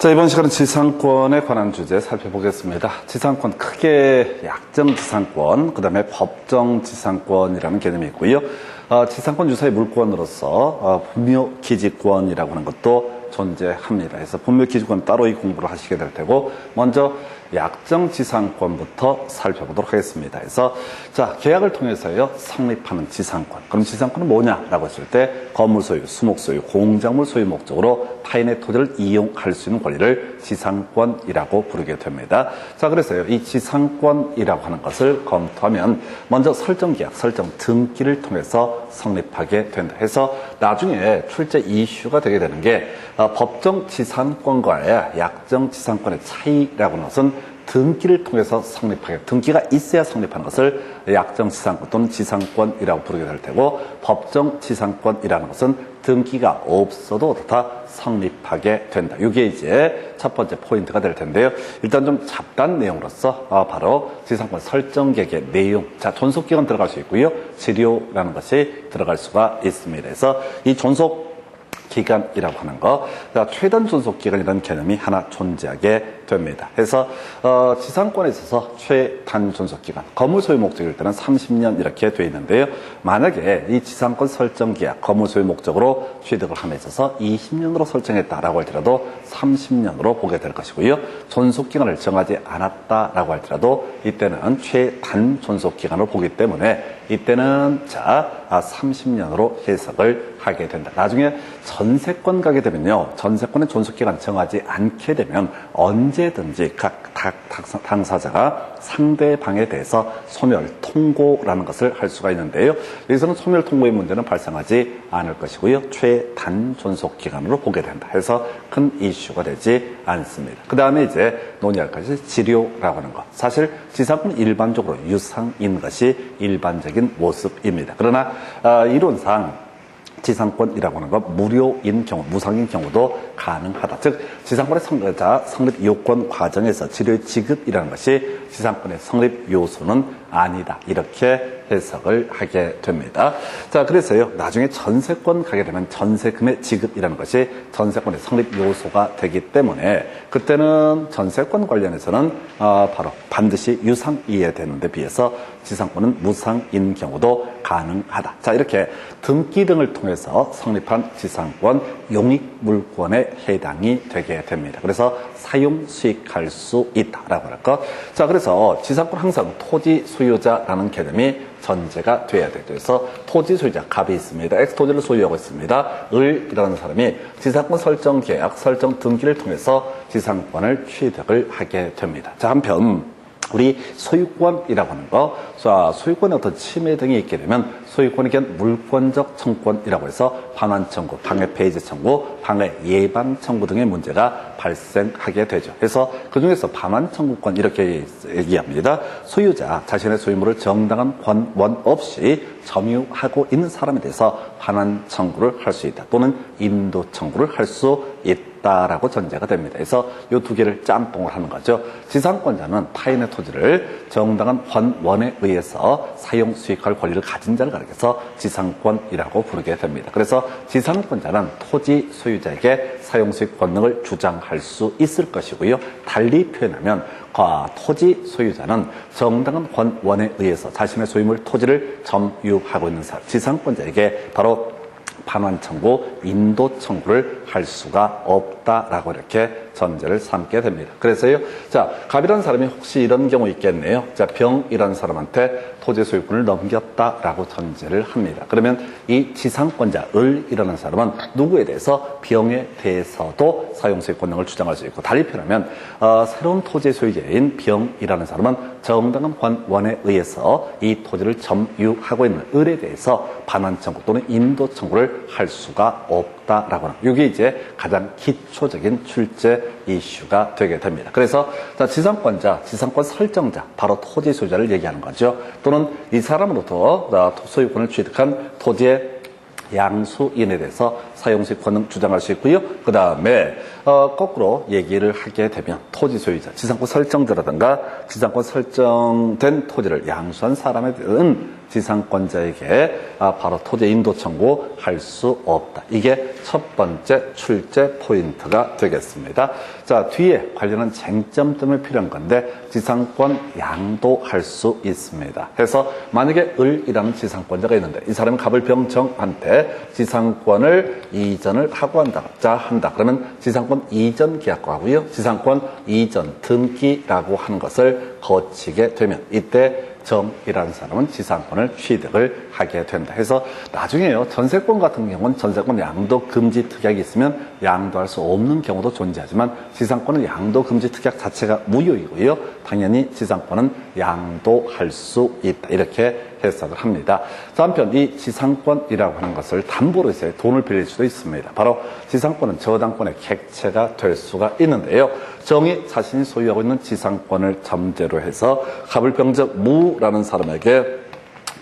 자, 이번 시간은 지상권에 관한 주제 살펴보겠습니다. 지상권, 크게 약정지상권, 그 다음에 법정지상권이라는 개념이 있고요. 지상권 유사의 물권으로서 분묘기지권이라고 하는 것도 존재합니다. 그래서 분묘기지권 따로 이 공부를 하시게 될 테고, 먼저 약정지상권부터 살펴보도록 하겠습니다. 그래서 자, 계약을 통해서요 성립하는 지상권. 그럼 지상권은 뭐냐라고 했을 때 건물 소유, 수목 소유, 공작물 소유 목적으로 타인의 토지를 이용할 수 있는 권리를 지상권이라고 부르게 됩니다. 자, 그래서요 이 지상권이라고 하는 것을 검토하면 먼저 설정계약, 설정 등기를 통해서 성립하게 된다. 해서 나중에 출제 이슈가 되게 되는 게 법정지상권과의 약정지상권의 차이라고 하는 것은 등기를 통해서 성립하게, 등기가 있어야 성립하는 것을 약정지상권 또는 지상권이라고 부르게 될 테고, 법정지상권이라는 것은 등기가 없어도 다 성립하게 된다. 이게 이제 첫 번째 포인트가 될 텐데요. 일단 좀 잡다한 내용으로서 바로 지상권 설정계획의 내용, 자, 존속기간 들어갈 수 있고요, 지료라는 것이 들어갈 수가 있습니다. 그래서 이 존속 기간이라고 하는 거, 최단 존속기간이라는 개념이 하나 존재하게 됩니다. 그래서 지상권에 있어서 최단 존속기간, 건물 소유 목적일 때는 30년 이렇게 되어 있는데요. 만약에 이 지상권 설정계약, 건물 소유 목적으로 취득을 함에 있어서 20년으로 설정했다라고 할지라도 30년으로 보게 될 것이고요. 존속기간을 정하지 않았다라고 할지라도 이때는 최단 존속기간으로 보기 때문에 이때는 자 30년으로 해석을 하게 된다. 나중에 전세권 가게 되면요, 전세권의 존속기간 정하지 않게 되면 언제든지 각 당사자가 상대방에 대해서 소멸 통고라는 것을 할 수가 있는데요. 여기서는 소멸 통고의 문제는 발생하지 않을 것이고요, 최단 존속기간으로 보게 된다 해서 큰 이슈가 되지 않습니다. 그 다음에 이제 논의할 것이 지료라고 하는 것. 사실 지상권은 일반적으로 유상인 것이 일반적인 모습입니다. 그러나 이론상 지상권이라고 하는 것, 무료인 경우, 무상인 경우도 가능하다. 즉, 지상권의 성립 요건 과정에서 지료의 지급이라는 것이 지상권의 성립 요소는 아니다. 이렇게 해석을 하게 됩니다. 자, 그래서요, 나중에 전세권 가게 되면 전세금의 지급이라는 것이 전세권의 성립 요소가 되기 때문에 그때는 전세권 관련해서는 바로 반드시 유상이어야 되는데 비해서 지상권은 무상인 경우도 가능하다. 자, 이렇게 등기 등을 통해서 성립한 지상권, 용익물권에 해당이 되게 됩니다. 그래서 사용 수익할 수 있다라고 할 것. 자, 그래서 지상권 항상 토지 소유자라는 개념이 전제가 돼야 돼요. 그래서 토지 소유자, 갑이 있습니다. X 토지를 소유하고 있습니다. 을이라는 사람이 지상권 설정 계약, 설정 등기를 통해서 지상권을 취득을 하게 됩니다. 자, 한편 우리 소유권이라고 하는 거, 소유권의 어떤 침해 등이 있게 되면 소유권에 대한 물권적 청구권이라고 해서 반환 청구, 방해 폐지 청구, 방해 예방 청구 등의 문제가 발생하게 되죠. 그래서 그 중에서 반환 청구권 이렇게 얘기합니다. 소유자 자신의 소유물을 정당한 권원 없이 점유하고 있는 사람에 대해서 반환 청구를 할 수 있다, 또는 인도 청구를 할 수 있다라고 전제가 됩니다. 그래서 이 두 개를 짬뽕을 하는 거죠. 지상권자는 타인의 토지를 정당한 권원에 의해서 사용 수익할 권리를 가진 자를 가리켜서 지상권이라고 부르게 됩니다. 그래서 지상권자는 토지 소유자에게 사용 수익 권능을 주장할 수 있을 것이고요. 달리 표현하면 토지 소유자는 정당한 권원에 의해서 자신의 소유물 토지를 점유하고 있는 사람, 지상권자에게 바로 반환 청구, 인도 청구를 할 수가 없다라고 이렇게 전제를 삼게 됩니다. 그래서요, 자, 갑이라는 사람이 혹시 이런 경우 있겠네요. 자, 병이라는 사람한테 토지 소유권을 넘겼다라고 전제를 합니다. 그러면 이 지상권자, 을이라는 사람은 누구에 대해서, 병에 대해서도 사용 수익 권능을 주장할 수 있고, 달리 표현하면 새로운 토지 소유자인 병이라는 사람은 정당한 권원에 의해서 이 토지를 점유하고 있는 을에 대해서 반환 청구 또는 인도 청구를 할 수가 없다라고 하는, 이게 이제 가장 기초적인 출제 이슈가 되게 됩니다. 그래서 자, 지상권자, 지상권 설정자, 바로 토지 소유자를 얘기하는 거죠. 또는 이 사람으로부터 소유권을 취득한 토지의 양수인에 대해서 사용수익 권능 주장할 수 있고요. 그 다음에 거꾸로 얘기를 하게 되면 토지 소유자, 지상권 설정자라든가 지상권 설정된 토지를 양수한 사람에 대한 지상권자에게 바로 토지 인도 청구할 수 없다. 이게 첫 번째 출제 포인트가 되겠습니다. 자, 뒤에 관련한 쟁점 때문에 필요한 건데 지상권 양도할 수 있습니다. 해서 만약에 을이라는 지상권자가 있는데 이 사람이 갑을병정한테 지상권을 이전을 하고 한다. 그러면 지상권 이전 계약과 하고요. 지상권 이전 등기라고 하는 것을 거치게 되면 이때 정이라는 사람은 지상권을 취득을 하게 된다. 해서 나중에요. 전세권 같은 경우는 전세권 양도 금지 특약이 있으면 양도할 수 없는 경우도 존재하지만 지상권은 양도 금지 특약 자체가 무효이고요. 당연히 지상권은 양도할 수 있다. 이렇게 해석을 합니다. 자, 한편 이 지상권이라고 하는 것을 담보로 해서 돈을 빌릴 수도 있습니다. 바로 지상권은 저당권의 객체가 될 수가 있는데요. 정이 자신이 소유하고 있는 지상권을 전제로 해서 갑을병적 무라는 사람에게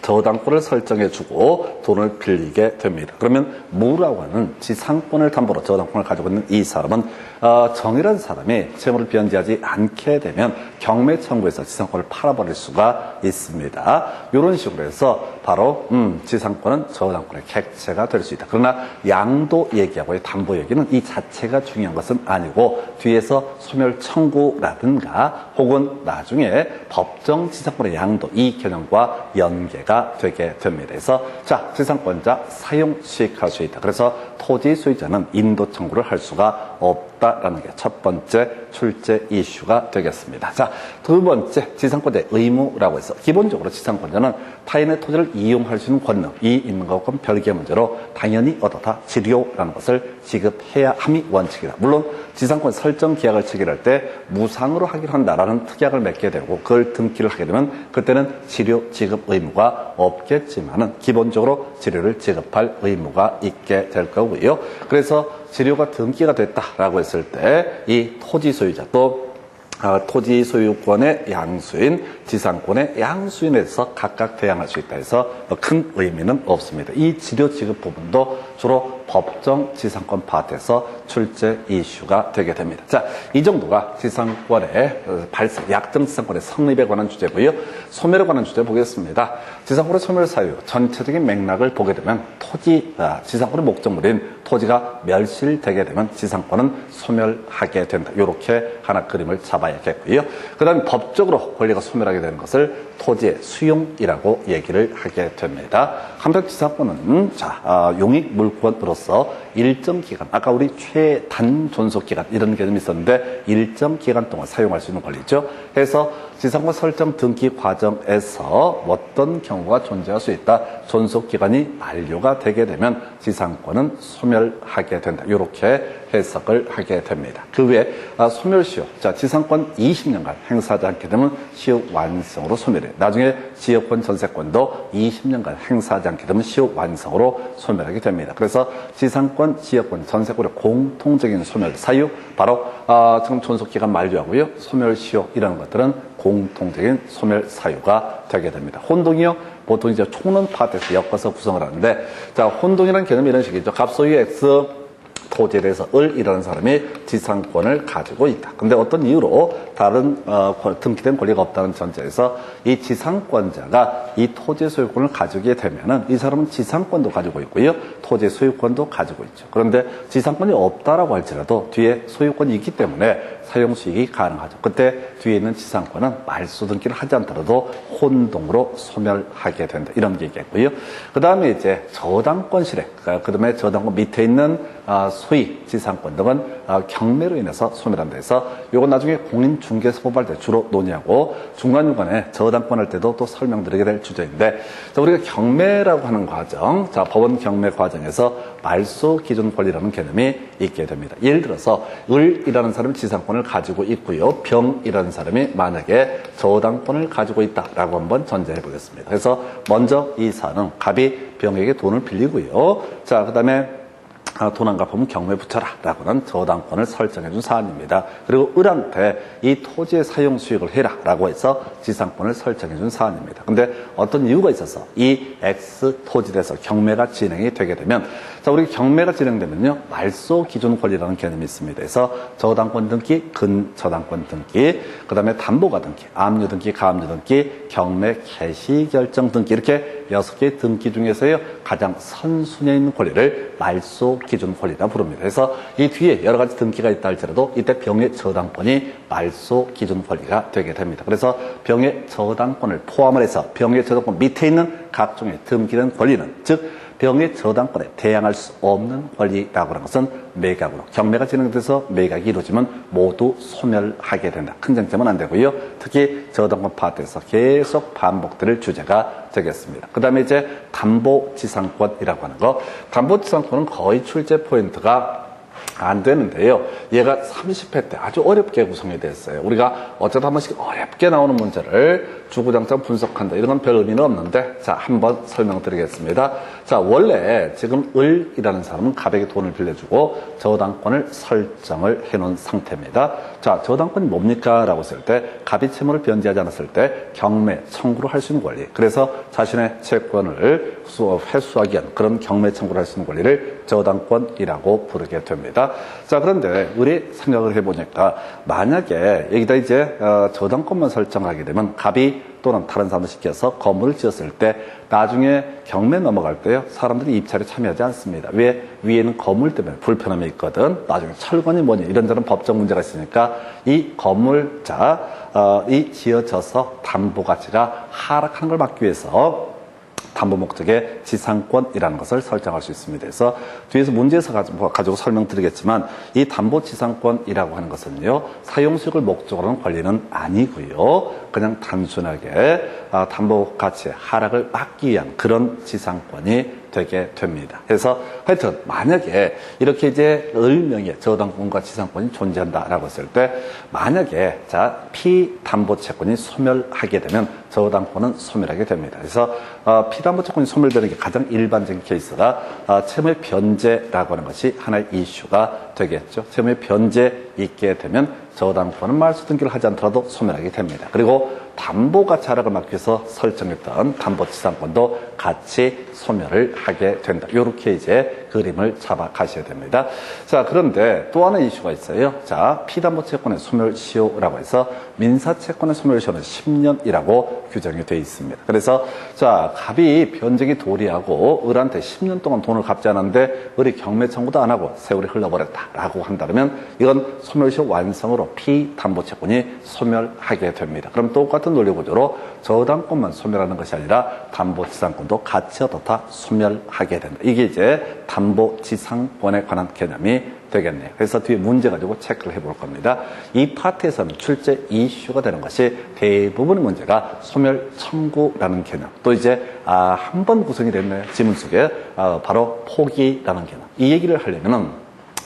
저당권을 설정해주고 돈을 빌리게 됩니다. 그러면 무라고 하는 지상권을 담보로 저당권을 가지고 있는 이 사람은 정이라는 사람이 채무를 변제하지 않게 되면 경매 청구에서 지상권을 팔아버릴 수가 있습니다. 이런 식으로 해서 바로 지상권은 저당권의 객체가 될 수 있다. 그러나 양도 얘기하고 담보 얘기는 이 자체가 중요한 것은 아니고 뒤에서 소멸 청구라든가 혹은 나중에 법정 지상권의 양도 이 개념과 연계가 되게 됩니다. 그래서 자, 지상권자 사용 수익할 수 있다. 그래서 토지 소유자는 인도 청구를 할 수가 없다라는 게 첫 번째 출제 이슈가 되겠습니다. 자, 두 번째 지상권자의 의무라고 해서 기본적으로 지상권자는 타인의 토지를 이용할 수 있는 권능이 있는 것과는 별개의 문제로 당연히 얻어다 지료라는 것을 지급해야 함이 원칙이다. 물론 지상권 설정 계약을 체결할 때 무상으로 하기로 한다라는 특약을 맺게 되고 그걸 등기를 하게 되면 그때는 지료 지급 의무가 없겠지만은 기본적으로 지료를 지급할 의무가 있게 될 거고요. 그래서 지료가 등기가 됐다라고 했을 때 이 토지 소유자 또 토지 소유권의 양수인 지상권의 양수인에서 각각 대항할 수 있다 해서 큰 의미는 없습니다. 이 지료 지급 부분도 주로 법정 지상권 파트에서 출제 이슈가 되게 됩니다. 자, 이 정도가 지상권의 발생, 약정 지상권의 성립에 관한 주제고요. 소멸에 관한 주제 보겠습니다. 지상권의 소멸 사유, 전체적인 맥락을 보게 되면 지상권의 목적물인 토지가 멸실되게 되면 지상권은 소멸하게 된다. 이렇게 하나 그림을 잡아야겠고요. 그 다음에 법적으로 권리가 소멸하게 되는 것을 토지의 수용이라고 얘기를 하게 됩니다. 한편 지상권은 용익 물권으로서 일정 기간, 아까 우리 최단 존속 기간 이런 개념이 있었는데 일정 기간 동안 사용할 수 있는 권리죠. 해서 지상권 설정 등기 과정에서 어떤 경우가 존재할 수 있다. 존속 기간이 만료가 되게 되면 지상권은 소멸하게 된다. 이렇게 해석을 하게 됩니다. 그 외에 소멸시효. 자, 지상권 20년간 행사하지 않게 되면 시효 완성으로 소멸해. 나중에 지역권 전세권도 20년간 행사하지 않게 되면 시효 완성으로 소멸하게 됩니다. 그래서 지상권, 지역권, 전세권의 공통적인 소멸 사유 바로 지금 존속기간 만료하고요. 소멸시효 이런 것들은 공통적인 소멸 사유가 되게 됩니다. 혼동이요. 보통 이제 총론 파트에서 엮어서 구성을 하는데 자, 혼동이라는 개념이 이런 식이죠. 갑소유 X 토지에 대해서 을이라는 사람이 지상권을 가지고 있다. 근데 어떤 이유로 다른 등기된 권리가 없다는 전제에서 이 지상권자가 이 토지 소유권을 가지게 되면은 이 사람은 지상권도 가지고 있고요. 토지 소유권도 가지고 있죠. 그런데 지상권이 없다라고 할지라도 뒤에 소유권이 있기 때문에 사용 수익이 가능하죠. 그때 뒤에 있는 지상권은 말소 등기를 하지 않더라도 혼동으로 소멸하게 된다. 이런 얘기겠고요. 그 다음에 이제 저당권 실행, 그 다음에 저당권 밑에 있는 소위 지상권 등은 경매로 인해서 소멸한다 해서 이건 나중에 공인중개사 뽑을 때 주로 논의하고 중간중간에 저당권 할 때도 또 설명드리게 될 주제인데 자, 우리가 경매라고 하는 과정, 자, 법원 경매 과정에서 말소 기준 권리라는 개념이 있게 됩니다. 예를 들어서 을이라는 사람이 지상권을 가지고 있고요. 병이라는 사람이 만약에 저당권을 가지고 있다라고 한번 전제해 보겠습니다. 그래서 먼저 이 사는 갑이 병에게 돈을 빌리고요. 자, 그 다음에 돈 안 갚으면 경매 붙여라 라고는 저당권을 설정해 준 사안입니다. 그리고 을한테 이 토지의 사용 수익을 해라 라고 해서 지상권을 설정해 준 사안입니다. 근데 어떤 이유가 있어서 이 X 토지에서 경매가 진행이 되게 되면 자, 우리 경매가 진행되면요. 말소 기준 권리라는 개념이 있습니다. 그래서 저당권 등기, 근저당권 등기, 그 다음에 담보가 등기, 압류 등기, 가압류 등기, 경매 개시 결정 등기 이렇게 6개의 등기 중에서요 가장 선순위에 있는 권리를 말소 기준 권리라 부릅니다. 그래서 이 뒤에 여러 가지 등기가 있다 할지라도 이때 병의 저당권이 말소 기준 권리가 되게 됩니다. 그래서 병의 저당권을 포함을 해서 병의 저당권 밑에 있는 각종의 등기된 권리는 즉 병의 저당권에 대항할 수 없는 권리라고 하는 것은 매각으로 경매가 진행돼서 매각이 이루어지면 모두 소멸하게 된다. 큰 쟁점은 안 되고요. 특히 저당권 파트에서 계속 반복될 주제가 되겠습니다. 그 다음에 이제 담보지상권이라고 하는 거. 담보지상권은 거의 출제 포인트가 안 되는데요. 얘가 30회 때 아주 어렵게 구성이 됐어요. 우리가 어쩌다 한 번씩 어렵게 나오는 문제를 주구장창 분석한다. 이런 건 별 의미는 없는데, 자, 한번 설명드리겠습니다. 자, 원래 지금 을이라는 사람은 갑에게 돈을 빌려주고 저당권을 설정을 해놓은 상태입니다. 자, 저당권이 뭡니까? 라고 했을 때, 갑이 채무를 변제하지 않았을 때 경매, 청구를 할 수 있는 권리. 그래서 자신의 채권을 회수하기 위한 그런 경매 청구를 할 수 있는 권리를 저당권이라고 부르게 됩니다. 자, 그런데 우리 생각을 해보니까 만약에 여기다 이제 저당권만 설정하게 되면 갑이 또는 다른 사람을 시켜서 건물을 지었을 때 나중에 경매 넘어갈 때요 사람들이 입찰에 참여하지 않습니다. 왜? 위에는 건물 때문에 불편함이 있거든. 나중에 철거니 뭐니 이런저런 법적 문제가 있으니까 이 건물자 이 지어져서 담보 가치가 하락하는 걸 막기 위해서 담보 목적의 지상권이라는 것을 설정할 수 있습니다. 그래서 뒤에서 문제에서 가지고 설명드리겠지만 이 담보 지상권이라고 하는 것은요 사용수익을 목적으로 하는 권리는 아니고요 그냥 단순하게 담보 가치의 하락을 막기 위한 그런 지상권이 되게 됩니다. 그래서 하여튼 만약에 이렇게 이제 을명의 저당권과 지상권이 존재한다라고 했을 때 만약에 자 피담보채권이 소멸하게 되면 저당권은 소멸하게 됩니다. 그래서 피담보채권이 소멸되는 게 가장 일반적인 케이스가 채무의 변제라고 하는 것이 하나의 이슈가 되겠죠. 채무의 변제 있게 되면 저당권은 말소 등기를 하지 않더라도 소멸하게 됩니다. 그리고 담보 가치 하락을 막기 위해서 설정했던 담보지상권도 같이 소멸을 하게 된다. 이렇게 이제 그림을 잡아 가셔야 됩니다. 자, 그런데 또 하나의 이슈가 있어요. 자, 피담보채권의 소멸시효라고 해서 민사채권의 소멸시효는 10년이라고 규정이 되어 있습니다. 그래서 자, 갑이 변제기 도리하고 을한테 10년 동안 돈을 갚지 않았는데 을이 경매 청구도 안 하고 세월이 흘러버렸다라고 한다면 이건 소멸시효 완성으로 피담보채권이 소멸하게 됩니다. 그럼 똑같은 논리 구조로 저당권만 소멸하는 것이 아니라 담보지상권도 같이 얻어다 소멸하게 된다. 이게 이제 담보지상권에 관한 개념이 되겠네요. 그래서 뒤에 문제 가지고 체크를 해볼 겁니다. 이 파트에서는 출제 이슈가 되는 것이 대부분의 문제가 소멸 청구라는 개념. 또 이제 한 번 구성이 됐네요. 지문 속에 바로 포기라는 개념. 이 얘기를 하려면은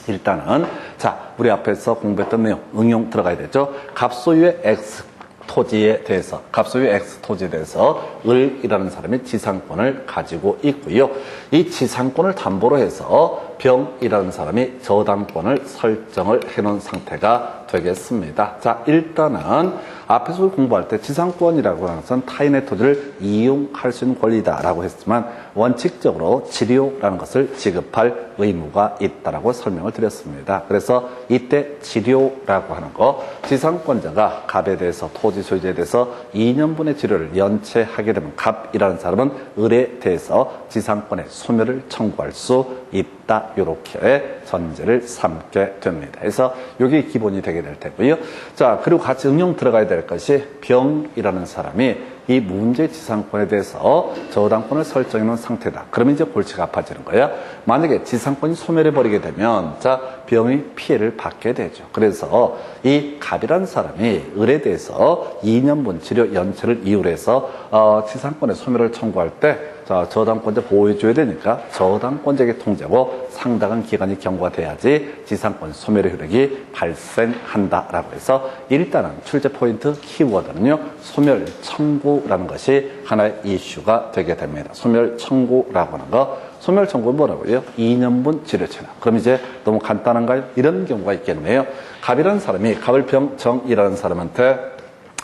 일단은 자 우리 앞에서 공부했던 내용 응용 들어가야 되죠. 갑소유의 X 토지에 대해서 갑소유의 X 토지에 대해서 을이라는 사람이 지상권을 가지고 있고요. 이 지상권을 담보로 해서 병이라는 사람이 저당권을 설정을 해놓은 상태가 되겠습니다. 자, 일단은 앞에서 공부할 때 지상권이라고 하는 것은 타인의 토지를 이용할 수 있는 권리다라고 했지만 원칙적으로 지료라는 것을 지급할 의무가 있다라고 설명을 드렸습니다. 그래서 이때 지료라고 하는 거 지상권자가 갑에 대해서 토지 소유자에 대해서 2년분의 지료를 연체하게 되면 갑이라는 사람은 을에 대해서 지상권의 소멸을 청구할 수 있다. 이렇게 전제를 삼게 됩니다. 그래서 이게 기본이 되게 될 테고요. 자, 그리고 같이 응용 들어가야 될 것이 병이라는 사람이 이 문제 지상권에 대해서 저당권을 설정해 놓은 상태다. 그러면 이제 골치가 아파지는 거야. 만약에 지상권이 소멸해 버리게 되면 자 병이 피해를 받게 되죠. 그래서 이 갑이라는 사람이 을에 대해서 2년분 치료 연체를 이유로 해서 지상권의 소멸을 청구할 때 자, 저당권자 보호해줘야 되니까 저당권자에게 통지하고 상당한 기간이 경과가 돼야지 지상권 소멸의 효력이 발생한다라고 해서 일단은 출제 포인트 키워드는요. 소멸 청구라는 것이 하나의 이슈가 되게 됩니다. 소멸 청구라고 하는 거 소멸 청구는 뭐라고요? 2년분 지료체납. 그럼 이제 너무 간단한가요? 이런 경우가 있겠네요. 갑이라는 사람이 갑을병정이라는 사람한테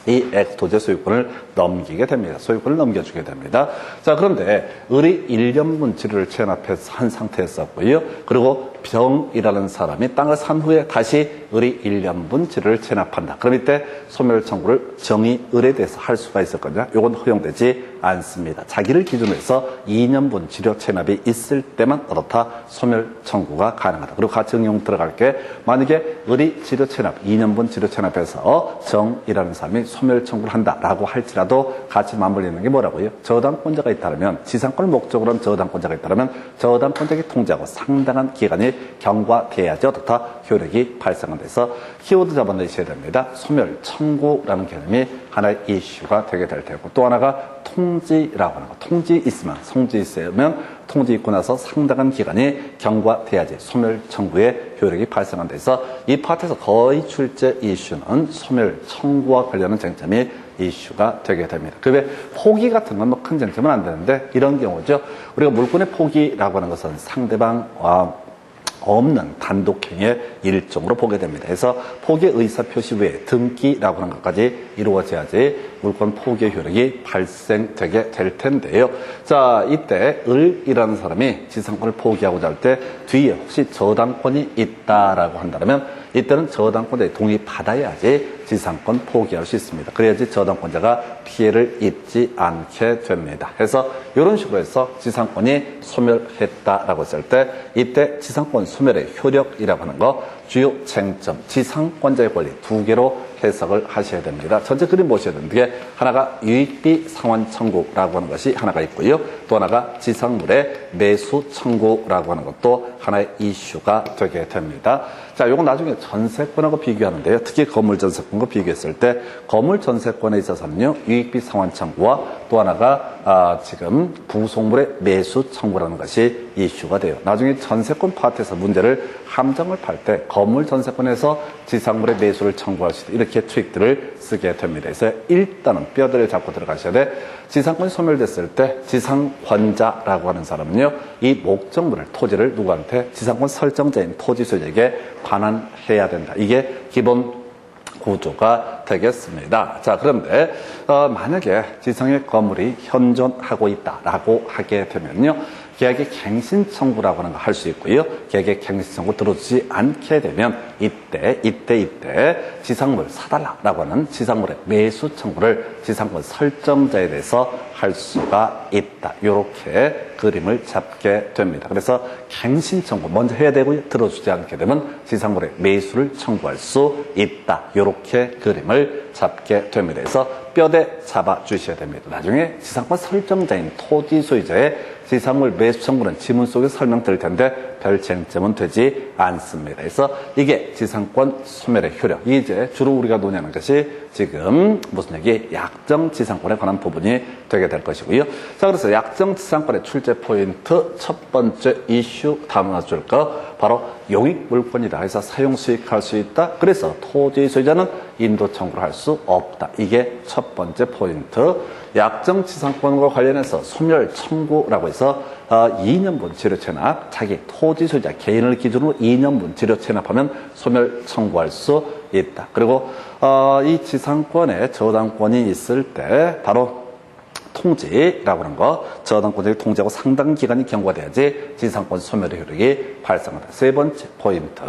이 X토지의 소유권을 넘기게 됩니다. 소유권을 넘겨주게 됩니다. 자, 그런데 을이 1년분 지료를 체납해서 한 상태였었고요. 그리고 병이라는 사람이 땅을 산 후에 다시 을이 1년분 치료를 체납한다. 그럼 이때 소멸 청구를 정의 을에 대해서 할 수가 있었거든요. 이건 허용되지 않습니다. 자기를 기준으로 해서 2년분 치료 체납이 있을 때만 어떻다 소멸 청구가 가능하다. 그리고 같이 응용 들어갈게. 만약에 을이 치료 체납 2년분 치료 체납해서 정이라는 사람이 소멸 청구를 한다라고 할지라도 같이 맞물리는 게 뭐라고요? 저당권자가 있다면 지상권을 목적으로 한 저당권자가 있다면 저당권자에게 통지하고 상당한 기간이 경과돼야지 어떻다 효력이 발생한다. 키워드 잡아내셔야 됩니다. 소멸 청구라는 개념이 하나의 이슈가 되게 될 테고, 또 하나가 통지라고 하는 거. 통지 있으면 통지 있고 나서 상당한 기간이 경과돼야지 소멸 청구의 효력이 발생한다. 이 파트에서 거의 출제 이슈는 소멸 청구와 관련한 쟁점이 이슈가 되게 됩니다. 그 외 포기 같은 건 뭐 큰 쟁점은 안 되는데, 이런 경우죠. 우리가 물권의 포기라고 하는 것은 상대방과 없는 단독행위의 일종으로 보게 됩니다. 그래서 포기의 의사표시 외에 등기라고 하는 것까지 이루어져야지 물권 포기의 효력이 발생되게 될 텐데요. 자, 이때 을이라는 사람이 지상권을 포기하고자 할 때 뒤에 혹시 저당권이 있다라고 한다면 이때는 저당권자의 동의 받아야지 지상권 포기할 수 있습니다. 그래야지 저당권자가 피해를 입지 않게 됩니다. 그래서 이런 식으로 해서 지상권이 소멸했다라고 했을 때 이때 지상권 소멸의 효력이라고 하는 거 주요 쟁점, 지상권자의 권리 두 개로 해석을 하셔야 됩니다. 전체 그림 보셔야 되는데, 게 하나가 유익비 상환 청구라고 하는 것이 하나가 있고요. 또 하나가 지상물의 매수 청구라고 하는 것도 하나의 이슈가 되게 됩니다. 자, 요건 나중에 전세권하고 비교하는데요. 특히 건물 전세권과 비교했을 때 건물 전세권에 있어서는요, 유익비 상환 청구와 또 하나가 지금 부속물의 매수 청구라는 것이 이슈가 돼요. 나중에 전세권 파트에서 문제를 함정을 팔 때 건물 전세권에서 지상물의 매수를 청구할 수 있다. 이렇게 트릭들을 쓰게 됩니다. 그래서 일단은 뼈대를 잡고 들어가셔야 돼. 지상권이 소멸됐을 때 지상권자라고 하는 사람은요, 이 목적물을, 토지를 누구한테? 지상권 설정자인 토지 소유자에게 반환해야 된다. 이게 기본 구조가 되겠습니다. 자, 그런데 만약에 지상의 건물이 현존하고 있다라고 하게 되면요, 계약의 갱신 청구라고 하는 거 할 수 있고요. 계약의 갱신 청구 들어주지 않게 되면 이때 지상물 사달라라고 하는 지상물의 매수 청구를 지상권 설정자에 대해서 할 수가 있다. 이렇게 그림을 잡게 됩니다. 그래서 갱신 청구 먼저 해야 되고요. 들어주지 않게 되면 지상물의 매수를 청구할 수 있다. 이렇게 그림을 잡게 됩니다. 그래서 뼈대 잡아 주셔야 됩니다. 나중에 지상권 설정자인 토지 소유자의 지상물 매수 청구는 지문 속에서 설명드릴 텐데 별 쟁점은 되지 않습니다. 그래서 이게 지상권 소멸의 효력. 이제 주로 우리가 논의하는 것이 지금 무슨 얘기? 약정 지상권에 관한 부분이 되게 될 것이고요. 자, 그래서 약정 지상권의 출제 포인트 첫 번째 이슈 다음에 줄 거 바로 용익 물권이다. 그래서 사용 수익할 수 있다. 그래서 토지 소유자는 인도 청구를 할 수 없다. 이게 첫 번째 포인트. 약정 지상권과 관련해서 소멸 청구라고 해서 2년분 지료 체납, 자기 토지 소유자 개인을 기준으로 2년분 지료 체납하면 소멸 청구할 수 있다. 그리고 이 지상권에 저당권이 있을 때 바로 통지라고 하는 거, 저당권자의 통지하고 상당 기간이 경과돼야지 지상권 소멸의 효력이 발생한다. 세 번째 포인트,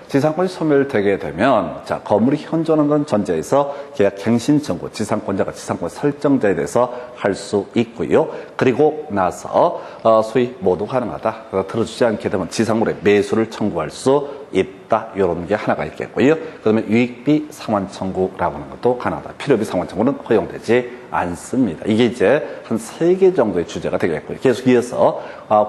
지상권이 소멸되게 되면 자, 건물이 현존하는 전제에서 계약 갱신 청구, 지상권자가 지상권 설정자에 대해서 할 수 있고요. 그리고 나서 소위 모두 가능하다. 들어주지 않게 되면 지상물의 매수를 청구할 수 있다. 이런 게 하나가 있겠고요. 그다음에 유익비 상환 청구라고 하는 것도 가능하다. 필요비 상환 청구는 허용되지 않습니다. 이게 이제 한 3개 정도의 주제가 되겠고요. 계속 이어서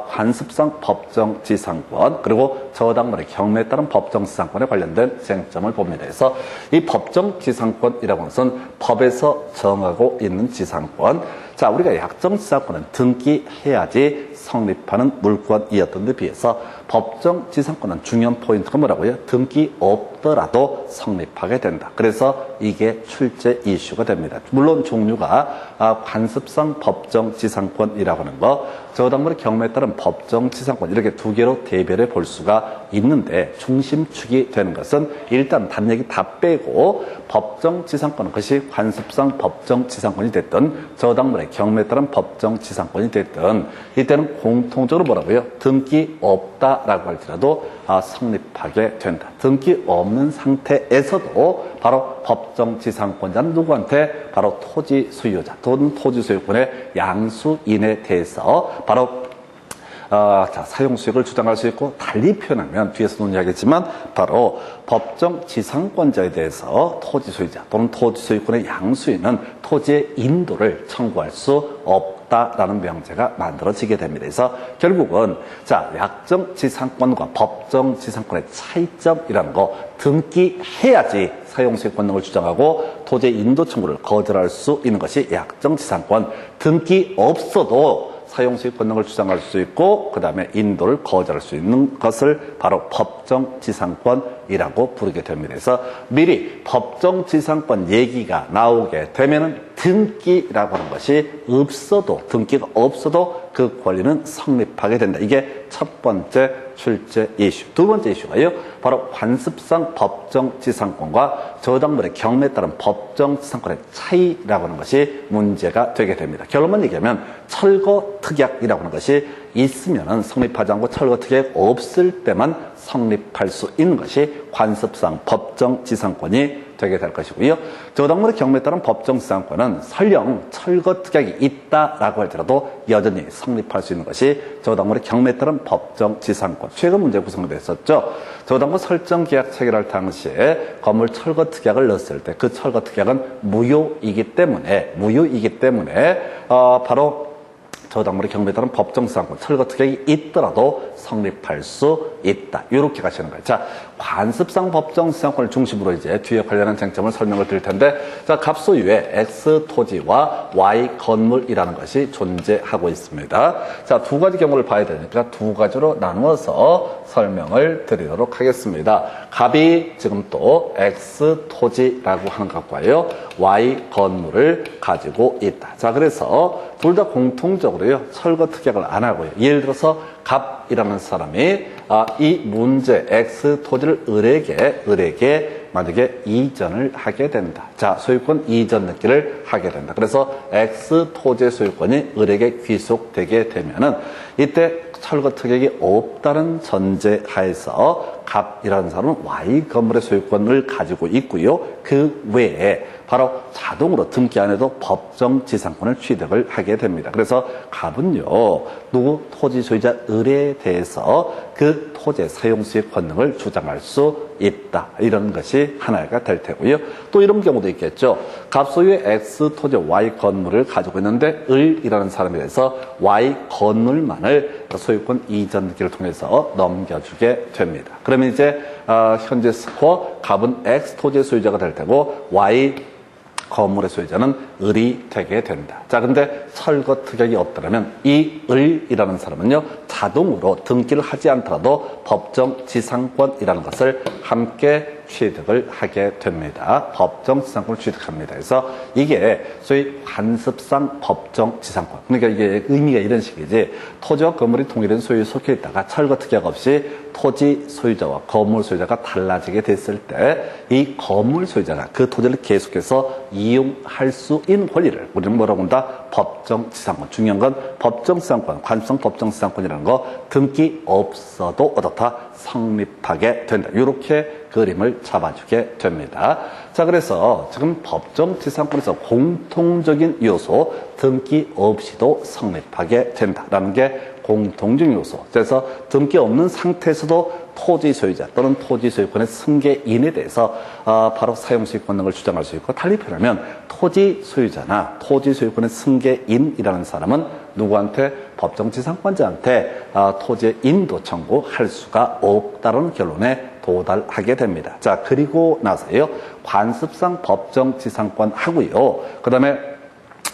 관습상 법정 지상권, 그리고 저당물의 경매에 따른 법정 지상권에 관련된 쟁점을 봅니다. 그래서 이 법정 지상권이라고 하는 것은 법에서 정하고 있는 지상권. 자, 우리가 약정 지상권은 등기해야지 성립하는 물권이었던 데 비해서 법정 지상권은 중요한 포인트가 뭐라고요? 등기 없 없더라도 성립하게 된다. 그래서 이게 출제 이슈가 됩니다. 물론 종류가 관습상 법정지상권이라고 하는 거, 저당물의 경매에 따른 법정지상권 이렇게 두 개로 대별해 볼 수가 있는데 중심축이 되는 것은 일단 단 얘기 다 빼고 법정지상권은 그것이 관습상 법정지상권이 됐든 저당물의 경매에 따른 법정지상권이 됐든 이때는 공통적으로 뭐라고요? 등기 없다라고 할지라도 성립하게 된다. 등기 없는 상태에서도 바로 법정지상권자는 누구한테? 바로 토지 소유자 또는 토지 소유권의 양수인에 대해서 바로 사용수익을 주장할 수 있고 달리 표현하면 뒤에서 논의하겠지만 바로 법정지상권자에 대해서 토지 소유자 또는 토지 소유권의 양수인은 토지의 인도를 청구할 수 없다라는 명제가 만들어지게 됩니다. 그래서 결국은 약정지상권과 법정지상권의 차이점이라는 거 등기해야지 사용수익 권능을 주장하고 토지의 인도 청구를 거절할 수 있는 것이 약정지상권. 등기 없어도 사용수익 권능을 주장할 수 있고 그 다음에 인도를 거절할 수 있는 것을 바로 법정지상권이라고 부르게 됩니다. 그래서 미리 법정지상권 얘기가 나오게 되면은 등기라고 하는 것이 없어도 등기가 없어도 그 권리는 성립하게 된다. 이게 첫 번째 출제 이슈. 두 번째 이슈가요. 바로 관습상 법정지상권과 저당물의 경매에 따른 법정지상권의 차이라고 하는 것이 문제가 되게 됩니다. 결론만 얘기하면 철거특약이라고 하는 것이 있으면은 성립하지 않고 철거특약이 없을 때만 성립할 수 있는 것이 관습상 법정지상권이 되게 될 것이고요. 저당물의 경매에 따른 법정지상권은 설령 철거특약이 있다라고 할지라도 여전히 성립할 수 있는 것이 저당물의 경매에 따른 법정지상권. 최근 문제 구성됐었죠. 저당물 설정계약 체결할 당시에 건물 철거특약을 넣었을 때 그 철거특약은 무효이기 때문에 바로 저당물의 경매에 따른 법정지상권, 철거특약이 있더라도 성립할 수 있다. 이렇게 가시는 거예요. 자, 관습상 법정지상권을 중심으로 이제 뒤에 관련한 쟁점을 설명을 드릴 텐데, 자, 갑소유에 X 토지와 Y 건물이라는 것이 존재하고 있습니다. 자, 두 가지 경우를 봐야 되니까 두 가지로 나누어서 설명을 드리도록 하겠습니다. 갑이 지금 또 X 토지라고 하는 것과요, Y 건물을 가지고 있다. 자, 그래서 둘 다 공통적으로요, 철거특약을 안 하고요. 예를 들어서 갑이라는 사람이 이 문제 X 토지를 을에게 만약에 이전을 하게 된다. 자, 소유권 이전 등기를 하게 된다. 그래서 X 토지의 소유권이 을에게 귀속되게 되면은 이때 철거특약이 없다는 전제 하에서 갑이라는 사람은 Y 건물의 소유권을 가지고 있고요. 그 외에 바로 자동으로 등기 안 해도 법정지상권을 취득을 하게 됩니다. 그래서 갑은요, 누구 토지 소유자 을에 대해서 그 토지의 사용수익 권능을 주장할 수 있다. 이런 것이 하나가 될 테고요. 또 이런 경우도 있겠죠. 갑 소유의 X 토지 Y 건물을 가지고 있는데 을이라는 사람에 대해서 Y 건물만을 소유권 이전 등기를 통해서 넘겨주게 됩니다. 그러면 이제 현재 스코어 갑은 X 토지의 소유자가 될 테고 Y 건물의 소유자는 을이 되게 된다. 자, 근데 철거특약이 없다면 이 을이라는 사람은요, 자동으로 등기를 하지 않더라도 법정지상권이라는 것을 함께 취득을 하게 됩니다. 법정지상권을 취득합니다. 그래서 이게 소위 관습상 법정지상권. 그러니까 이게 의미가 이런 식이지. 토지와 건물이 동일한 소유에 속해 있다가 철거특약 없이 토지 소유자와 건물 소유자가 달라지게 됐을 때 이 건물 소유자가 그 토지를 계속해서 이용할 수 있는 권리를 우리는 뭐라고 한다? 법정지상권. 중요한 건 법정지상권, 관습상 법정지상권이라는 거 등기 없어도 어떻다? 성립하게 된다. 이렇게 그림을 잡아주게 됩니다. 자, 그래서 지금 법정지상권에서 공통적인 요소 등기 없이도 성립하게 된다라는 게 공통적 요소. 그래서 등기 없는 상태에서도 토지 소유자 또는 토지 소유권의 승계인에 대해서 바로 사용수익 권능을 주장할 수 있고, 달리 표현하면 토지 소유자나 토지 소유권의 승계인이라는 사람은 누구한테? 법정지상권자한테 토지의 인도 청구할 수가 없다는 결론에 도달하게 됩니다. 자, 그리고 나서요, 관습상 법정지상권 하고요, 그 다음에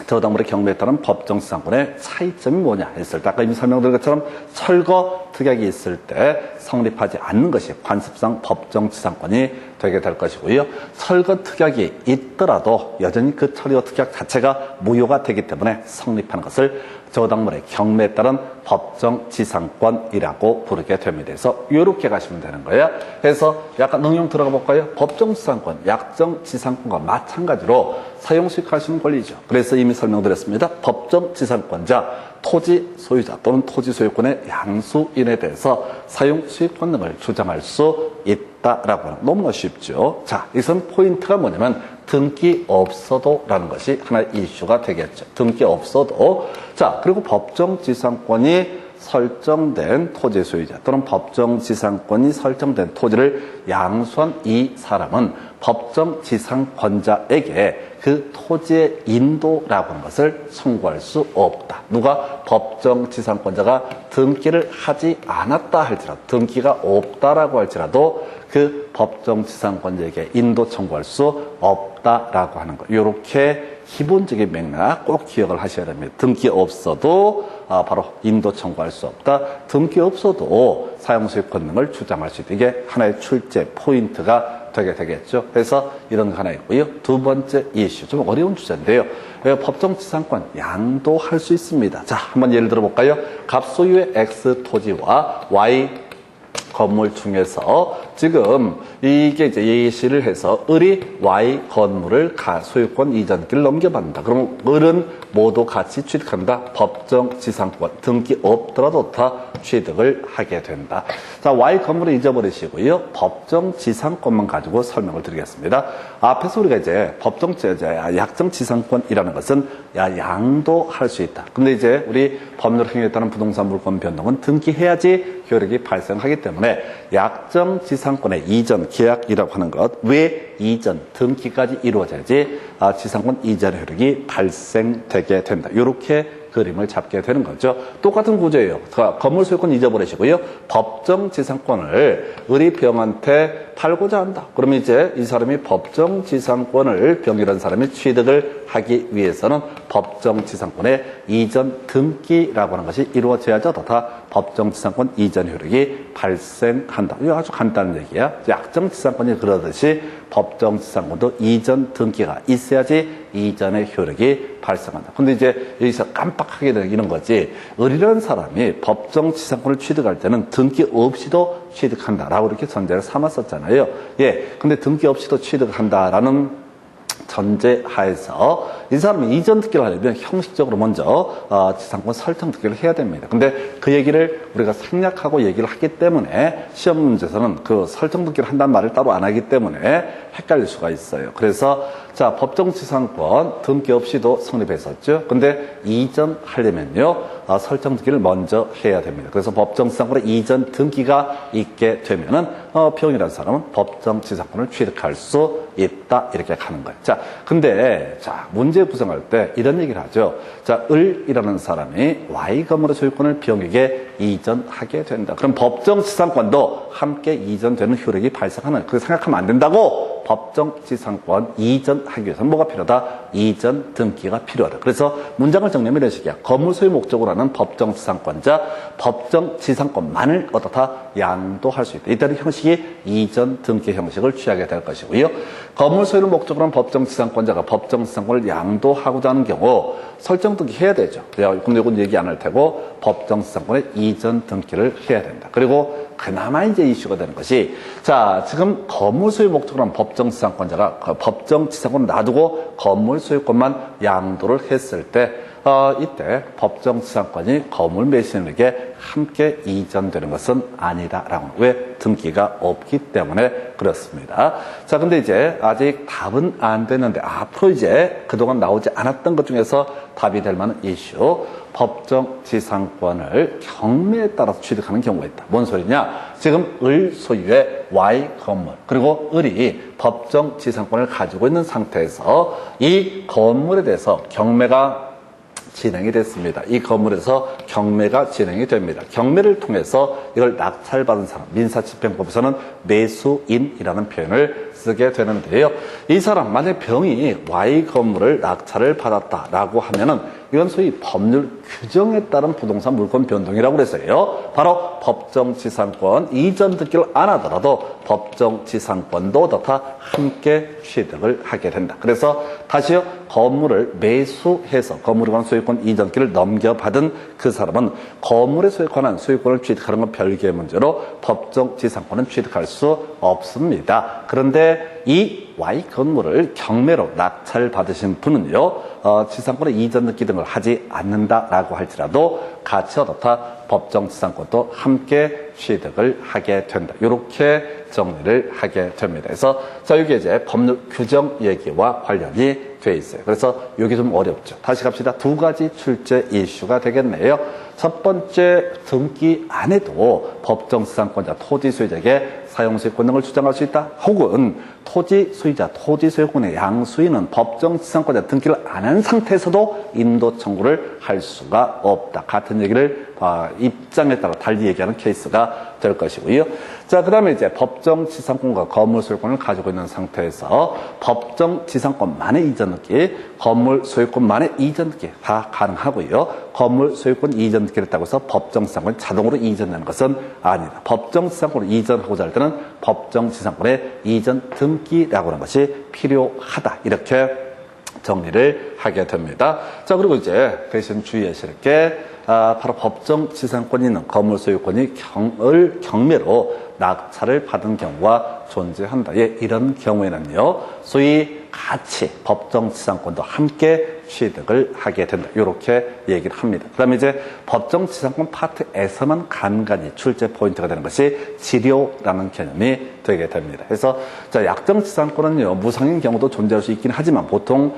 저당물의 경매에 따른 법정지상권의 차이점이 뭐냐 했을 때 아까 이미 설명드린 것처럼 철거 설거특약이 있을 때 성립하지 않는 것이 관습상 법정지상권이 되게 될 것이고요. 설거특약이 있더라도 여전히 그 설거특약 자체가 무효가 되기 때문에 성립하는 것을 저당물의 경매에 따른 법정지상권이라고 부르게 됩니다. 그래서 이렇게 가시면 되는 거예요. 그래서 약간 응용 들어가 볼까요? 법정지상권, 약정지상권과 마찬가지로 사용수익할 수 있는 권리죠. 그래서 이미 설명드렸습니다. 법정지상권자, 토지 소유자 또는 토지 소유권의 양수인에 대해서 사용수익권 등을 주장할 수 있다라고 하는 너무나 쉽죠. 자, 이선 포인트가 뭐냐면 등기 없어도 라는 것이 하나의 이슈가 되겠죠. 등기 없어도. 자, 그리고 법정지상권이 설정된 토지 소유자 또는 법정지상권이 설정된 토지를 양수한 이 사람은 법정지상권자에게 그 토지의 인도라고 하는 것을 청구할 수 없다. 누가 법정지상권자가 등기를 하지 않았다 할지라도, 등기가 없다라고 할지라도 그 법정지상권자에게 인도 청구할 수 없다라고 하는 것. 이렇게 기본적인 맥락 꼭 기억을 하셔야 됩니다. 등기 없어도 바로 인도 청구할 수 없다. 등기 없어도 사용수익권 등을 주장할 수 있다. 이게 하나의 출제 포인트가 되게 되겠죠. 그래서 이런 거 하나 있고요. 두 번째 이슈, 좀 어려운 주제인데요. 법정지상권 양도할 수 있습니다. 자, 한번 예를 들어볼까요? 갑소유의 X 토지와 Y 건물 중에서 지금 이게 이제 예시를 해서 을이 Y 건물을 소유권 이전기를 넘겨받는다. 그러면 을은 모두 같이 취득한다. 법정지상권 등기 없더라도 다 취득을 하게 된다. 자, Y 건물을 잊어버리시고요. 법정지상권만 가지고 설명을 드리겠습니다. 앞에서 우리가 이제 약정지상권이라는 것은 양도할 수 있다. 근데 이제 우리 법률 행위에 따른 부동산 물권 변동은 등기해야지 효력이 발생하기 때문에 약정지상권의 이전 계약이라고 하는 것, 왜 이전 등기까지 이루어져야지 지상권 이전 효력이 발생되게 된다. 이렇게 그림을 잡게 되는 거죠. 똑같은 구조예요. 건물 소유권 잊어버리시고요. 법정지상권을 을이 병한테 팔고자 한다. 그러면 이제 이 사람이 법정지상권을 병이라는 사람이 취득을 하기 위해서는 법정지상권의 이전 등기라고 하는 것이 이루어져야죠. 다 법정지상권 이전 효력이 발생한다. 이거 아주 간단한 얘기야. 약정지상권이 그러듯이 법정지상권도 이전 등기가 있어야지 이전의 효력이 발생한다. 근데 이제 여기서 깜빡하게 되는 이런 거지. 을이라는 사람이 법정지상권을 취득할 때는 등기 없이도 취득한다라고 이렇게 전제를 삼았었잖아요. 예. 근데 등기 없이도 취득한다라는 전제하에서 이 사람이 이전 등기를 하려면 형식적으로 먼저 지상권 설정 등기를 해야 됩니다. 근데 그 얘기를 우리가 생략하고 얘기를 하기 때문에 시험 문제에서는 그 설정 등기를 한다는 말을 따로 안 하기 때문에 헷갈릴 수가 있어요. 그래서 자, 법정지상권 등기 없이도 성립했었죠. 근데 이전하려면요, 설정 등기를 먼저 해야 됩니다. 그래서 법정지상권에 이전 등기가 있게 되면은 병이라는 사람은 법정지상권을 취득할 수 있다. 이렇게 가는 거예요. 자, 근데 자, 문제 구성할 때 이런 얘기를 하죠. 자, 을이라는 사람이 Y 건물의 소유권을 병에게 이전하게 된다. 그럼 법정지상권도 함께 이전되는 효력이 발생하는, 그렇게 생각하면 안 된다고. 법정지상권 이전하기 위해서는 뭐가 필요하다? 이전 등기가 필요하다. 그래서 문장을 정리하면 이런 식이야. 건물 소유 목적으로 하는 법정지상권자, 법정지상권만을 어떻다? 양도할 수 있다. 이따른 형식이 이전 등기 형식을 취하게 될 것이고요. 건물 소유를 목적으로 하는 법정지상권자가 법정지상권을 양도하고자 하는 경우 설정 등기 해야 되죠. 근데 이건 얘기 안 할 테고 법정지상권의 이전 등기를 해야 된다. 그리고 그나마 이제 이슈가 되는 것이, 자, 지금 건물 소유 목적으로 하는 법정지상권자가 법정지상권을 놔두고 건물 소유권만 양도를 했을 때 이때 법정지상권이 건물 매수인에게 함께 이전되는 것은 아니다라고. 왜? 등기가 없기 때문에 그렇습니다. 자, 근데 이제 아직 답은 안 됐는데 앞으로 이제 그동안 나오지 않았던 것 중에서 답이 될 만한 이슈, 법정지상권을 경매에 따라서 취득하는 경우가 있다. 뭔 소리냐? 지금 을 소유의 Y 건물, 그리고 을이 법정지상권을 가지고 있는 상태에서 이 건물에 대해서 경매가 진행이 됐습니다. 이 건물에서 경매가 진행이 됩니다. 경매를 통해서 이걸 낙찰받은 사람, 민사집행법에서는 매수인이라는 표현을 쓰게 되는데요. 이 사람, 만약 병이 Y 건물을 낙찰을 받았다라고 하면은 이건 소위 법률 규정에 따른 부동산 물권 변동이라고 그랬어요. 바로 법정지상권 이전 등기를 안 하더라도 법정지상권도 다 함께 취득을 하게 된다. 그래서 다시요, 건물을 매수해서 건물에 관한 소유권 이전기를 넘겨받은 그 사람은 건물에 관한 소유권을 취득하는 건 별개의 문제로 법정지상권은 취득할 수 없습니다. 그런데 이 Y 건물을 경매로 낙찰 받으신 분은요, 지상권의 이전 등기 등을 하지 않는다라고 할지라도 같이 얻었다 법정지상권도 함께 취득을 하게 된다. 이렇게 정리를 하게 됩니다. 그래서 자, 여기 이제 법률 규정 얘기와 관련이 돼 있어요. 그래서 이게 좀 어렵죠. 다시 갑시다. 두 가지 출제 이슈가 되겠네요. 첫 번째, 등기 안에도 법정지상권자, 토지 소유자에게 사용소유권 등을 주장할 수 있다. 혹은 토지 소유자, 토지 소유권의 양수인은 법정지상권자 등기를 안 한 상태에서도 인도 청구를 할 수가 없다. 같은 얘기를 입장에 따라 달리 얘기하는 케이스가 될 것이고요. 자, 그 다음에 이제 법정지상권과 건물 소유권을 가지고 있는 상태에서 법정지상권만의 이전 등기, 건물 소유권만의 이전 등기 다 가능하고요. 건물 소유권 이전 등기를 했다고 해서 법정지상권이 자동으로 이전되는 것은 아니다. 법정지상권을 이전하고자 할 때는 법정지상권의 이전 등기라고 하는 것이 필요하다. 이렇게 정리를 하게 됩니다. 자, 그리고 이제 대신 주의하실 게 바로 법정지상권이 있는 건물 소유권이 경매로 낙찰을 받은 경우가 존재한다. 예, 이런 경우에는요, 소위 같이 법정지상권도 함께 취득을 하게 된다. 이렇게 얘기를 합니다. 그 다음에 이제 법정지상권 파트에서만 간간히 출제 포인트가 되는 것이 지료라는 개념이 되게 됩니다. 그래서 자, 약정지상권은요, 무상인 경우도 존재할 수 있긴 하지만 보통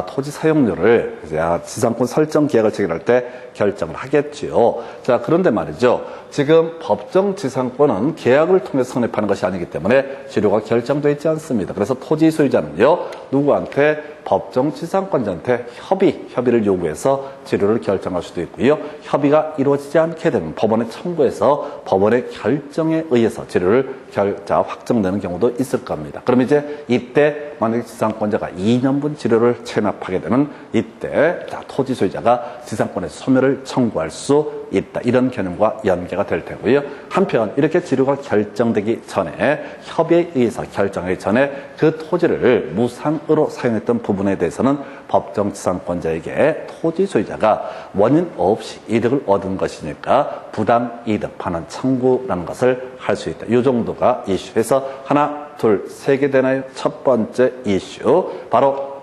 토지 사용료를 지상권 설정 계약을 체결할 때 결정을 하겠지요. 자, 그런데 말이죠. 지금 법정지상권은 계약을 통해서 성립하는 것이 아니기 때문에 지료가 결정되어 있지 않습니다. 그래서 토지 소유자는요, 누구한테? 법정지상권자한테 협의를 요구해서 지료를 결정할 수도 있고요. 협의가 이루어지지 않게 되면 법원에 청구해서 법원의 결정에 의해서 지료를 확정되는 경우도 있을 겁니다. 그럼 이제 이때 만약에 지상권자가 2년분 지료를 체납하게 되면 이때 토지 소유자가 지상권의 소멸을 청구할 수 있다. 이런 개념과 연계가 될 테고요. 한편 이렇게 지료가 결정되기 전에 협의에 의해서 결정하기 전에 그 토지를 무상으로 사용했던 부분에 대해서는 법정지상권자에게 토지 소유자가 원인 없이 이득을 얻은 것이니까 부당이득 반환 청구라는 것을 할 수 있다. 이 정도가 이슈에서 하나, 둘, 세 개 되나요? 첫 번째 이슈 바로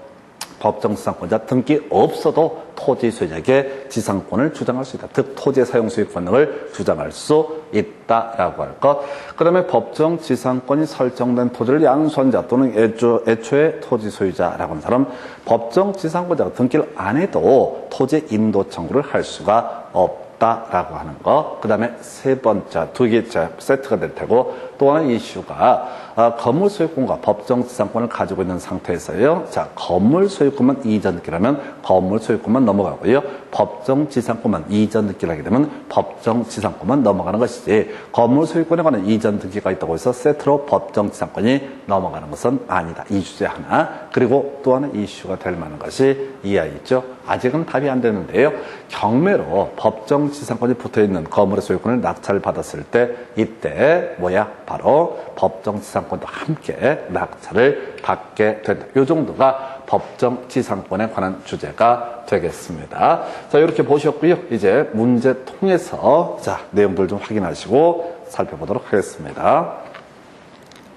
법정지상권자 등기 없어도 토지 소유자에게 지상권을 주장할 수 있다. 즉 토지의 사용 소유권 등을 주장할 수 있다라고 할 것. 그다음에 법정지상권이 설정된 토지를 양수한 자 또는 애초에 토지 소유자라고 하는 사람, 법정지상권자가 등기를 안 해도 토지 임도 청구를 할 수가 없다라고 하는 거. 그 다음에 세 번째, 두 개째 세트가 될 테고, 또 하나 이슈가 건물 소유권과 법정지상권을 가지고 있는 상태에서요. 자, 건물 소유권만 이전 등기라면 건물 소유권만 넘어가고요. 법정지상권만 이전 등기를 하게 되면 법정지상권만 넘어가는 것이지, 건물 소유권에 관한 이전 등기가 있다고 해서 세트로 법정지상권이 넘어가는 것은 아니다. 이 주제 하나. 그리고 또 하나 이슈가 될 만한 것이 이하에 있죠. 아직은 답이 안 되는데요. 경매로 법정지상권이 붙어있는 건물의 소유권을 낙찰을 받았을 때 이때 바로 법정지상권도 함께 낙찰을 받게 된다. 이 정도가 법정지상권에 관한 주제가 되겠습니다. 자, 이렇게 보셨고요. 이제 문제 통해서 자, 내용들 좀 확인하시고 살펴보도록 하겠습니다.